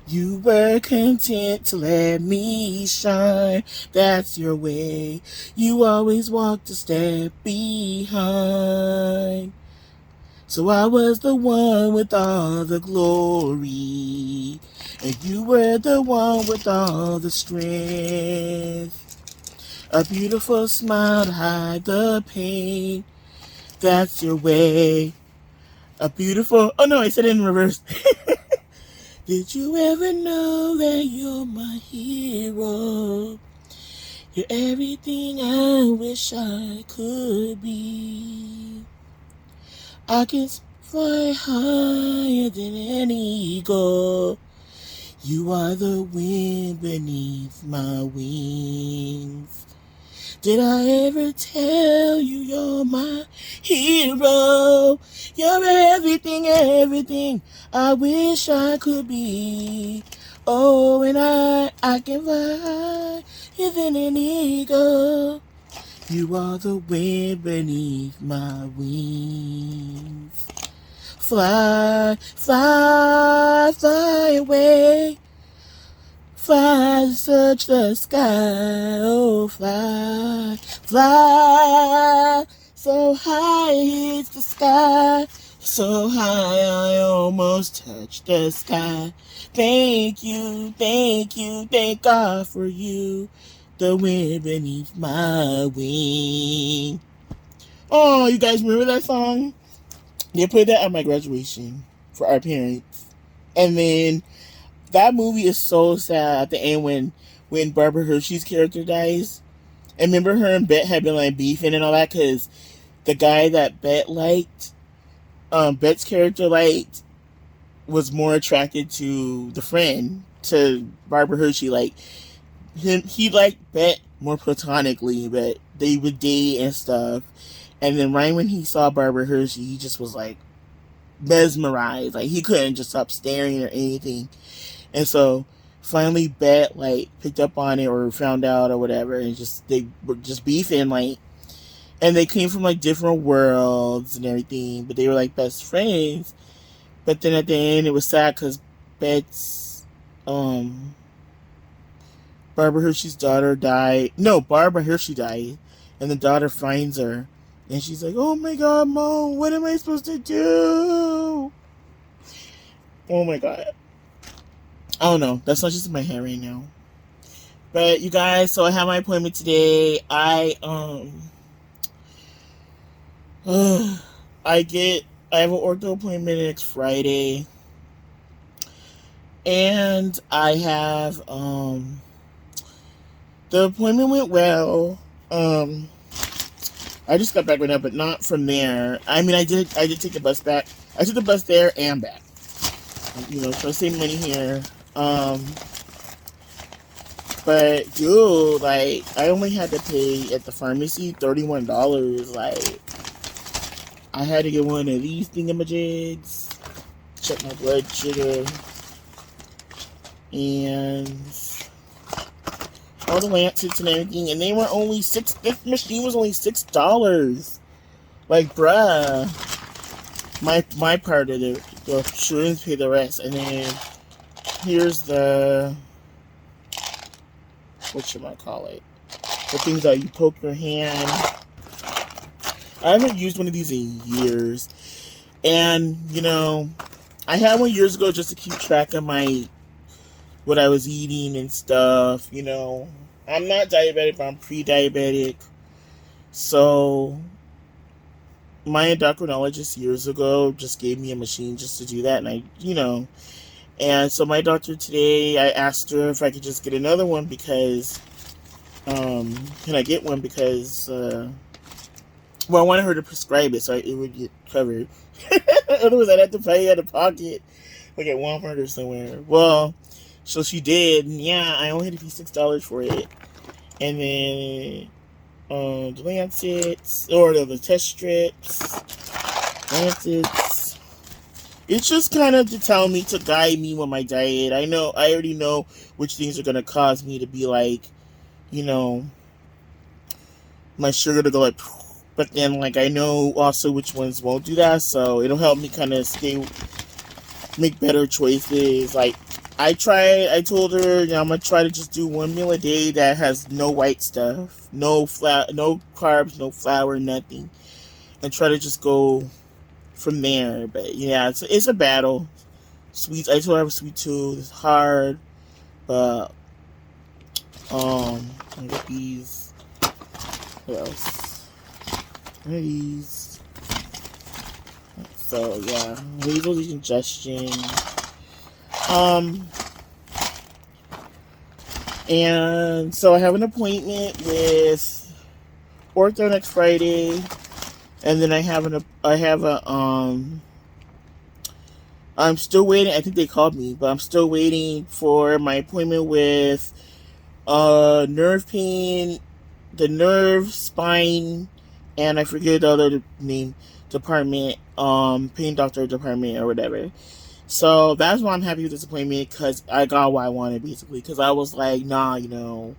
You were content to let me shine. That's your way. You always walked a step behind. So I was the one with all the glory, and you were the one with all the strength. A beautiful smile to hide the pain. That's your way. A beautiful... Oh no, I said it in reverse. Did you ever know that you're my hero? You're everything I wish I could be. I can fly higher than an eagle. You are the wind beneath my wings. Did I ever tell you you're my hero? You're everything, everything I wish I could be. Oh, and I can fly higher than an eagle. You are the wind beneath my wings. Fly, fly, fly away. Fly, touch the sky. Oh, fly, fly. So high it's the sky. So high I almost touched the sky. Thank you, thank God for you. The wind beneath my wing. Oh, you guys remember that song? They played that at my graduation for our parents. And then that movie is so sad at the end when Barbara Hershey's character dies. And remember her and Bet had been like beefing and all that because the guy that Bet liked, Bet's character liked, was more attracted to the friend, to Barbara Hershey. Like, he liked Bet more platonically, but they would date and stuff. And then right when he saw Barbara Hershey, he just was like mesmerized. Like, he couldn't just stop staring or anything. And so finally Bet like picked up on it or found out or whatever, and they were just beefing, like, and they came from like different worlds and everything, but they were like best friends. But then at the end it was sad because Bet's Barbara Hershey's daughter died. No, Barbara Hershey died. And the daughter finds her. And she's like, oh my God, Mom, what am I supposed to do? Oh my God. I don't know. That's not just in my head right now. But you guys, so I have my appointment today. I have an ortho appointment next Friday. And I have the appointment went well. I just got back right now, but not from there. I mean, I did take the bus back. I took the bus there and back. You know, so save money here. But dude, like, I only had to pay at the pharmacy $31. Like, I had to get one of these thingamajigs, check my blood sugar, and all the lancets and everything, and they were only this machine was only $6. Like, bruh. My part of the insurance pay the rest. And then here's the, whatchamacallit, the things that you poke your hand. I haven't used one of these in years. And, you know, I had one years ago just to keep track of what I was eating and stuff, you know. I'm not diabetic, but I'm pre-diabetic. So my endocrinologist years ago just gave me a machine just to do that, and and so my doctor today, I asked her if I could just get another one because, can I get one because, I wanted her to prescribe it so it would get covered. Otherwise, I'd have to pay out of pocket, like at Walmart or somewhere. Well, so she did, and yeah, I only had to pay $6 for it. And then, the lancets, or the test strips, lancets. It's just kind of to tell me, to guide me with my diet. I already know which things are going to cause me to be like, my sugar to go like, but then like I know also which ones won't do that, so it'll help me kind of make better choices. Like, I told her, you know, I'm gonna try to just do one meal a day that has no white stuff, no no carbs, no flour, nothing, and try to just go from there. But yeah, it's a battle. Sweets, I told her I have a sweet tooth. It's hard, but I got these. What else? These. So yeah, nasal congestion. Um, and so I have an appointment with ortho next Friday, and then I have I'm still waiting. I think they called me, but I'm still waiting for my appointment with nerve pain, the nerve, spine, and I forget the other name department, pain doctor department or whatever. So that's why I'm happy with this appointment, because I got what I wanted, basically. Because I was like, nah, you know,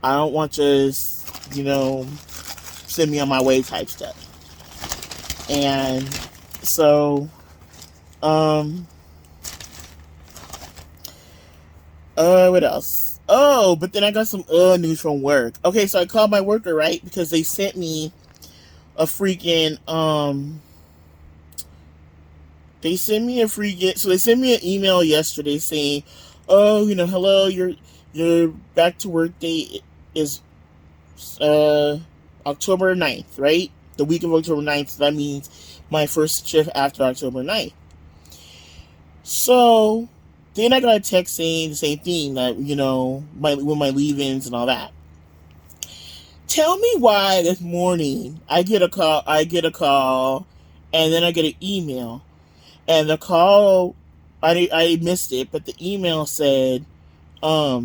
I don't want just, you know, send me on my way type stuff. And so, what else? Oh, but then I got some news from work. Okay, so I called my worker, right? Because they sent me a freaking, they sent me an email yesterday saying, oh, you know, hello, your back to work date is October 9th, right? The week of October 9th. So that means my first shift after October 9th. So then I got a text saying the same thing, that, you know, with my leave-ins and all that. Tell me why this morning I get a call, and then I get an email. And the call, I missed it, but the email said that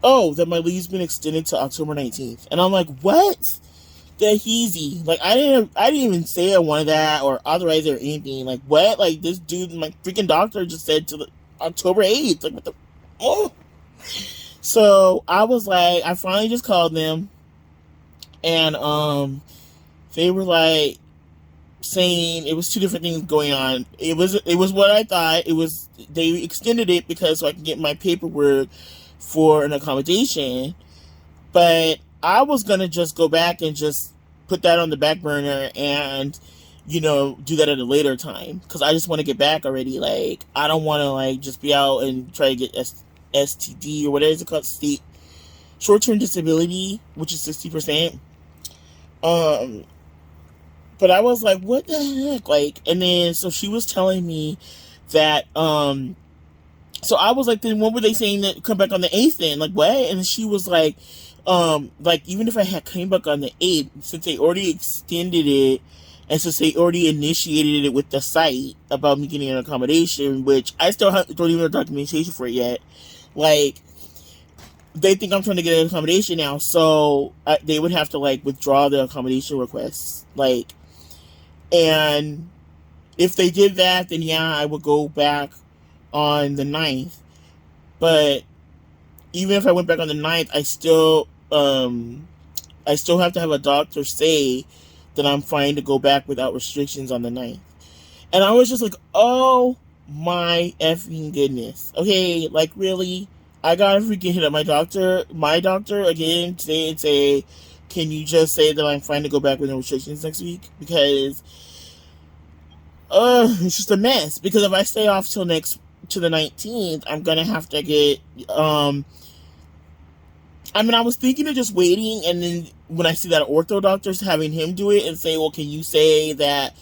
that my leave's been extended to October 19th. And I'm like, what? The heezy. Like, I didn't even say I wanted that or authorize it or anything. Like, what? Like, this dude, my freaking doctor just said to October 8th. Like, what the? Oh. So I was like, I finally just called them, and they were like saying it was two different things going on. It was what I thought. They extended it because so I can get my paperwork for an accommodation, but I was gonna just go back and just put that on the back burner and, you know, do that at a later time, because I just want to get back already. Like, I don't want to like just be out and try to get STD or whatever it's called, state short-term disability, which is 60%. But I was like, what the heck? Like, and then so she was telling me that so I was like, then what were they saying that come back on the 8th then? Like, what? And she was like even if I had came back on the 8th, since they already extended it, and since they already initiated it with the site about me getting an accommodation, which I still don't even have documentation for it yet, like, they think I'm trying to get an accommodation now, so they would have to like withdraw the accommodation requests, like, and if they did that, then yeah, I would go back on the 9th. But even if I went back on the 9th, I still have to have a doctor say that I'm fine to go back without restrictions on the 9th. And I was just like, oh my effing goodness. Okay, like, really? I gotta freaking hit up my doctor again today and say, can you just say that I'm fine to go back with no restrictions next week? Because it's just a mess. Because if I stay off till the 19th, I'm gonna have to get I was thinking of just waiting, and then when I see that ortho doctor's having him do it and say, well, can you say that,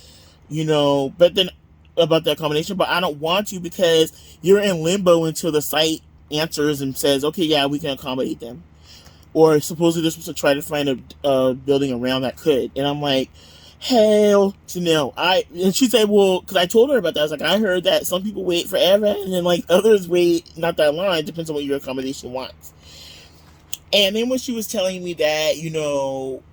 you know, but then about the accommodation, but I don't want to, because you're in limbo until the site answers and says, okay, yeah, we can accommodate them. Or supposedly they're supposed to try to find a building around that could. And I'm like, hell to no. And she said, well, because I told her about that. I was like, I heard that some people wait forever, and then like others wait not that long. It depends on what your accommodation wants. And then when she was telling me that, you know,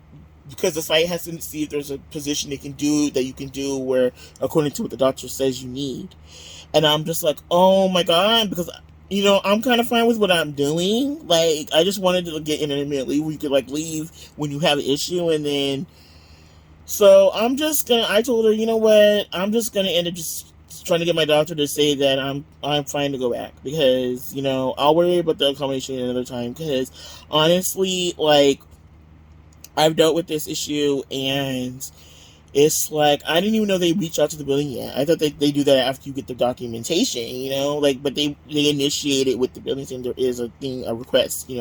because the site has to see if there's a position you can do where, according to what the doctor says you need. And I'm just like, oh my God, because, you know, I'm kind of fine with what I'm doing. Like, I just wanted to get intermittent leave where you could like leave when you have an issue, and then So I told her, you know what, I'm just gonna end up just trying to get my doctor to say that I'm fine to go back, because, I'll worry about the accommodation another time, because honestly, like, I've dealt with this issue, and it's like, I didn't even know they reached out to the building yet. I thought they do that after you get the documentation, like, but they initiate it with the building saying there is a request.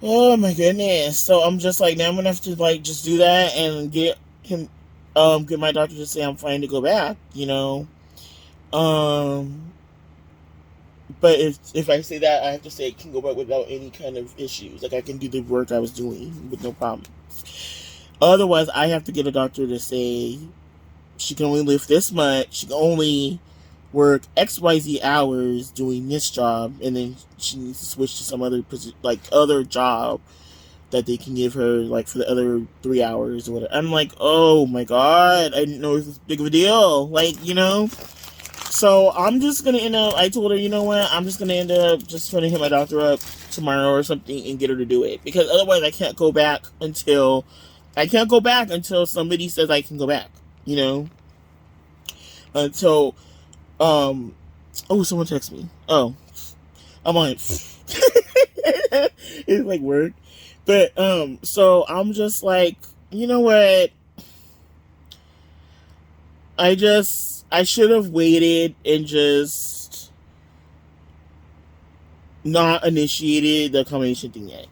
Oh my goodness. So I'm just like, now I'm gonna have to, like, just do that and get my doctor to say I'm fine to go back. Um, but if I say that, I have to say I can go back without any kind of issues. Like, I can do the work I was doing with no problem. Otherwise, I have to get a doctor to say she can only lift this much. She can only work XYZ hours doing this job, and then she needs to switch to some other job that they can give her, like, for the other 3 hours or whatever. I'm like, oh my god, I didn't know it was this big of a deal. Like. So I'm just gonna end up. I told her, you know what? I'm just gonna end up just trying to hit my doctor up tomorrow or something and get her to do it, because otherwise I can't go back until somebody says I can go back. Until oh, someone texted me. Oh, I'm on it. It's like work. But so I'm just like, you know what? I should have waited and just not initiated the accommodation thing yet.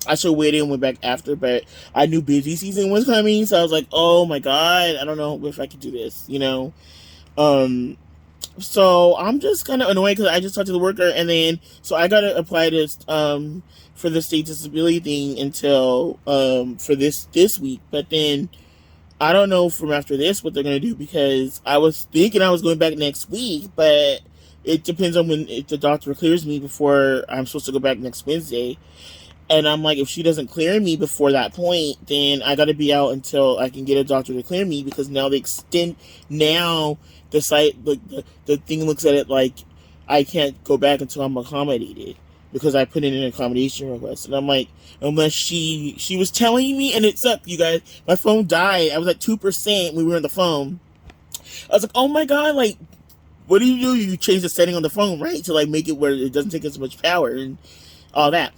I should have waited and went back after, but I knew busy season was coming, so I was like, oh my god, I don't know if I could do this. So I'm just kind of annoyed because I just talked to the worker, and then so I gotta apply this for the state disability thing until for this week, but then I don't know from after this what they're gonna do, because I was thinking I was going back next week, but it depends on if the doctor clears me before I'm supposed to go back next Wednesday. And I'm like, if she doesn't clear me before that point, then I got to be out until I can get a doctor to clear me, because now now the site, the thing looks at it like I can't go back until I'm accommodated, because I put in an accommodation request. And I'm like, unless she was telling me, and it sucked, you guys, my phone died. I was at 2% when we were on the phone. I was like, oh my god, like, what do? You change the setting on the phone, right? To, like, make it where it doesn't take as much power and all that.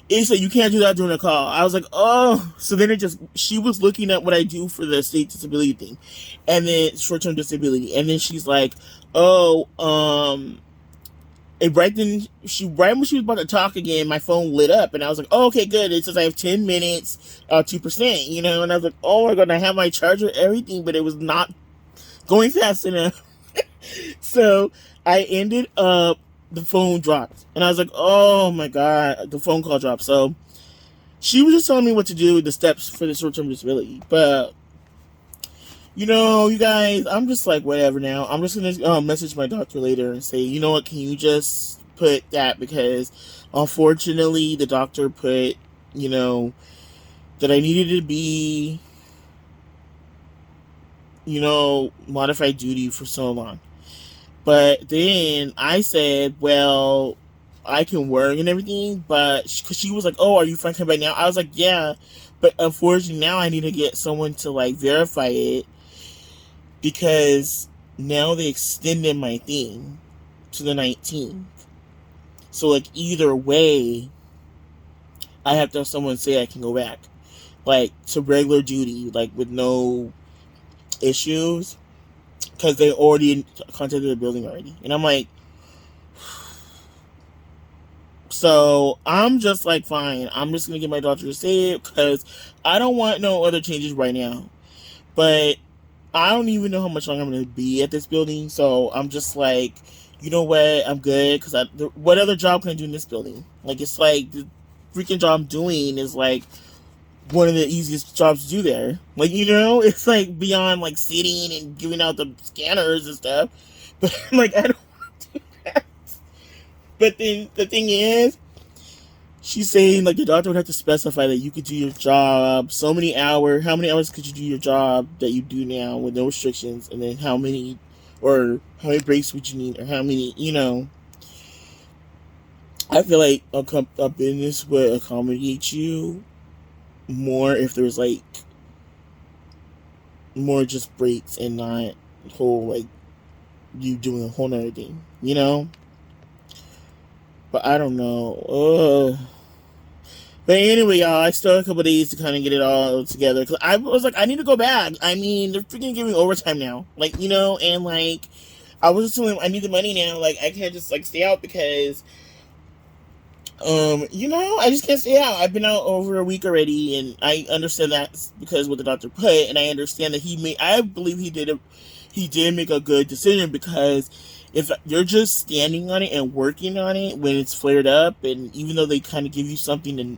It said you can't do that during a call. I was like, oh. So then she was looking at what I do for the state disability thing, and then short-term disability, and then she's like, oh, and right when she was about to talk again, my phone lit up, and I was like, oh, okay, good. It says I have 10 minutes, 2%, and I was like, oh my god, I have my charger, everything, but it was not going fast enough. So I ended up, the phone dropped, and I was like, oh my god, the phone call dropped. So she was just telling me what to do, the steps for the short-term disability, but you guys, I'm just like, whatever now. I'm just gonna message my doctor later and say, you know what, can you just put that, because unfortunately the doctor put, that I needed to be, modified duty for so long. But then I said, well, I can work and everything, but because she was like, oh, are you fine coming back now? I was like, yeah, but unfortunately now I need to get someone to, like, verify it, because now they extended my thing to the 19th. So, like, either way, I have to have someone say I can go back, like, to regular duty, like, with no issues, because they already contacted the building already. And I'm like, so I'm just like, fine, I'm just going to get my doctor to say it, because I don't want no other changes right now. But I don't even know how much longer I'm going to be at this building, so I'm just like, you know what, I'm good, because what other job can I do in this building? Like, it's like, the freaking job I'm doing is, like, one of the easiest jobs to do there. Like, it's, like, beyond, like, sitting and giving out the scanners and stuff. But, like, I don't want to do that. But then, the thing is, she's saying, like, the doctor would have to specify that you could do your job so many hours. How many hours could you do your job that you do now with no restrictions? And then how many breaks would you need? Or how many, I feel like a business would accommodate you more if there's like more just breaks and not whole like you doing a whole nother thing, you know? But I don't know. But anyway, y'all, I still have a couple days to kind of get it all together. Because I was like, I need to go back. I mean, they're freaking giving overtime now. Like, you know, and like, I was just telling them I need the money now. Like, I can't just like stay out because, you know, I just can't stay out. I've been out over a week already, and I understand that's because what the doctor put, and I understand that I believe he did make a good decision because if you're just standing on it and working on it when it's flared up, and even though they kind of give you something to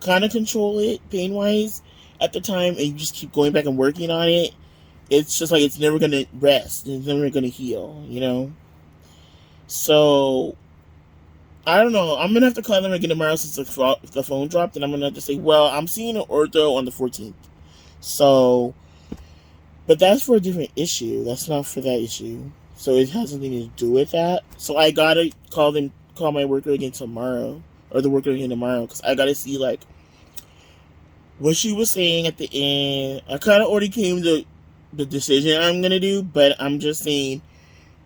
kind of control it pain wise at the time, and you just keep going back and working on it, it's just like it's never gonna rest, it's never gonna heal, you know. So I don't know. I'm gonna have to call them again tomorrow since the phone dropped, and I'm gonna have to say, well, I'm seeing an ortho on the 14th. So, but that's for a different issue. That's not for that issue. So it has nothing to do with that. So I gotta call my worker again tomorrow, or the worker again tomorrow, because I gotta see like what she was saying at the end. I kind of already came to the decision I'm gonna do, but I'm just saying,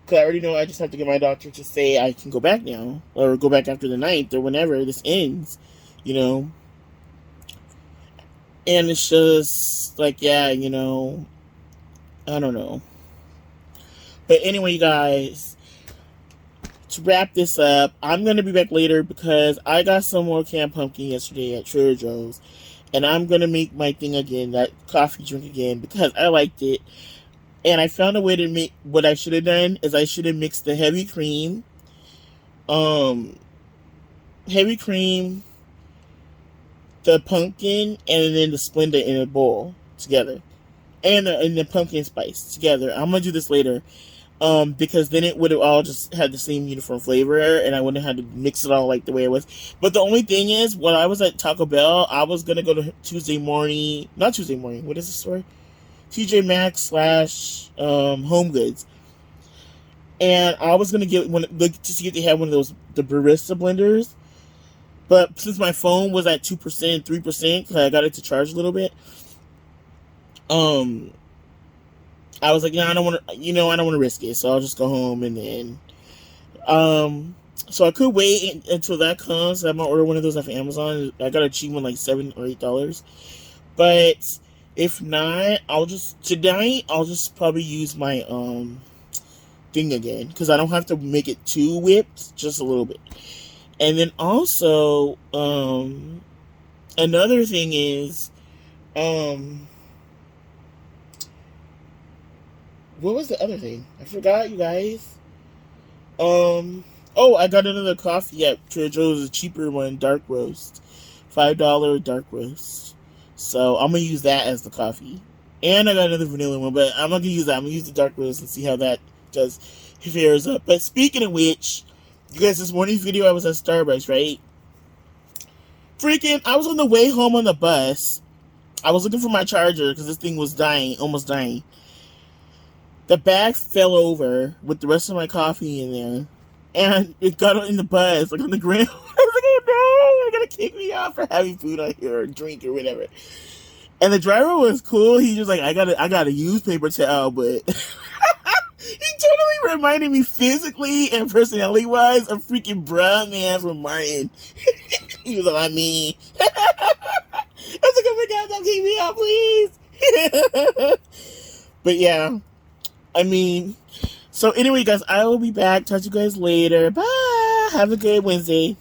because I already know I just have to get my doctor to say I can go back now, or go back after the 9th, or whenever this ends, you know. And it's just like, yeah, you know, I don't know. But anyway, you guys, to wrap this up, I'm going to be back later because I got some more canned pumpkin yesterday at Trader Joe's. And I'm going to make my thing again, that coffee drink again, because I liked it. And I found a way to make, what I should have done is I should have mixed the heavy cream, the pumpkin, and then the Splenda in a bowl together. And the pumpkin spice together. I'm going to do this later. Because then it would have all just had the same uniform flavor, and I wouldn't have had to mix it all like the way it was. But the only thing is, when I was at Taco Bell, I was gonna go to not Tuesday morning, what is the store? TJ Maxx / Home Goods. And I was gonna look to see if they had one of those, the barista blenders. But since my phone was at 2%, 3%, because I got it to charge a little bit, I was like, I don't want to risk it, so I'll just go home and then, so I could wait until that comes. I'm gonna order one of those off Amazon. I got a cheap one, like $7 or $8. But if not, tonight I'll just probably use my thing again, because I don't have to make it too whipped, just a little bit. And then also, another thing is, what was the other thing? I forgot, you guys. Oh, I got another coffee at Trader Joe's, a cheaper one, dark roast. $5 dark roast. So I'm going to use that as the coffee. And I got another vanilla one, but I'm not going to use that. I'm going to use the dark roast and see how that fares up. But speaking of which, you guys, this morning's video, I was at Starbucks, right? Freaking, I was on the way home on the bus. I was looking for my charger because this thing was dying, almost dying. The bag fell over with the rest of my coffee in there, and it got in the bus, like on the ground. I was like, oh no, they're gonna kick me out for having food on here or drink or whatever. And the driver was cool. He was like, I gotta use paper towel, but he totally reminded me physically and personality wise of freaking Brown Man from Martin. He was like, I mean, I was like, oh my god, don't kick me out, please. But yeah. I mean, so anyway, guys, I will be back. Talk to you guys later. Bye. Have a good Wednesday.